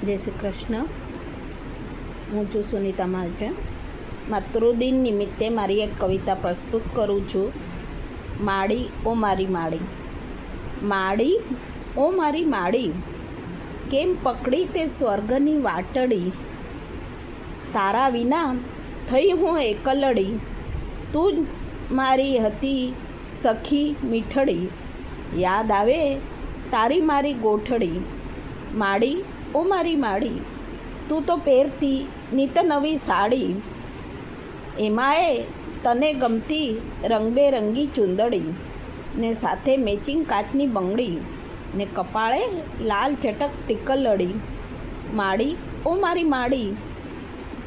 જય શ્રી કૃષ્ણ. હું છું સુનિતા મહાજન. માતૃદિન નિમિત્તે મારી એક કવિતા પ્રસ્તુત કરું છું. માડી ઓ મારી માડી. માડી ઓ મારી માડી, કેમ પકડી તે સ્વર્ગની વાટડી. તારા વિના થઈ હું એકલડી, તું જ મારી હતી સખી મીઠડી. યાદ આવે તારી મારી ગોઠડી. માડી ઓ મારી માડી, તું તો પહેરતી નિત નવી સાડી. એમાંય તને ગમતી રંગબેરંગી ચૂંદડી, ને સાથે મેચિંગ કાચની બંગડી, ને કપાળે લાલ ચટક ટીકલડી. માડી ઓ મારી માડી,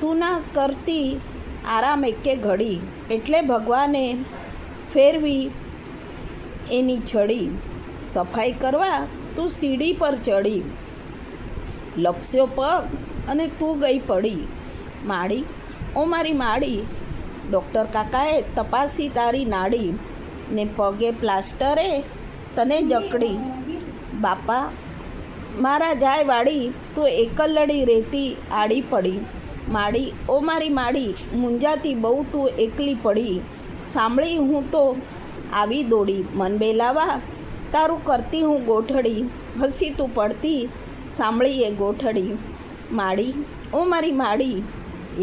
તું ના કરતી આરામ એકે ઘડી, એટલે ભગવાને ફેરવી એની છડી. સફાઈ કરવા તું સીડી પર ચડી, લપસ્યો પગ અને તું ગઈ પડી. માડી ઓ મારી માડી, ડૉક્ટર કાકાએ તપાસી તારી નાડી, ને પગે પ્લાસ્ટરે તને જકડી. બાપા મારા જાય વાડી, તું એકલડી રહેતી આડી પડી. માડી ઓ મારી માડી, મૂંઝાતી બહુ તું એકલી પડી. સાંભળી હું તો આવી દોડી, મન બેલાવા તારું કરતી હું ગોઠડી. હસી તું પડતી સાંભળી એ ગોઠડી. માડી ઓ મારી માડી,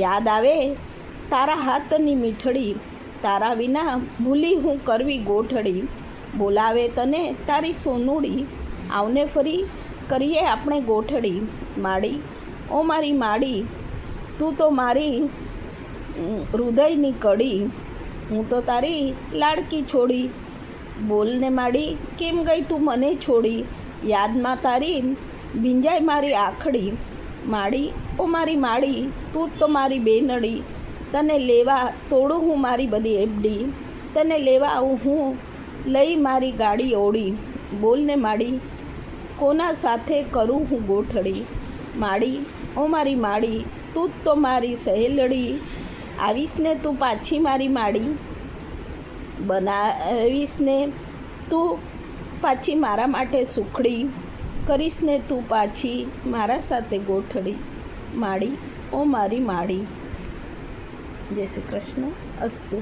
યાદ આવે તારા હાથની મીઠડી. તારા વિના ભૂલી હું કરવી ગોઠડી. બોલાવે તને તારી સોનુડી, આવને ફરી કરીએ આપણે ગોઠડી. માડી ઓ મારી માડી, તું તો મારી હૃદયની કડી. હું તો તારી લાડકી છોડી. બોલને માડી કેમ ગઈ તું મને છોડી. યાદમાં તારી ભીંજાય મારી આખડી. માડી ઓ મારી માડી, તું તો મારી બેનડી. તને લેવા તોડું હું મારી બધી એફડી. તને લેવા આવું હું લઈ મારી ગાડી ઓડી. બોલને માડી કોના સાથે કરું હું ગોઠડી. માડી ઓ મારી માડી, તું જ તો મારી સહેલડી. આવીશ ને તું પાછી મારી માડી, બનાવીશ ને તું પાછી મારા માટે સુખડી. કરીશ ને તું પાછી મારા સાથે ગોઠડી. માડી ઓ મારી માડી. જય શ્રી કૃષ્ણ. અસ્તુ.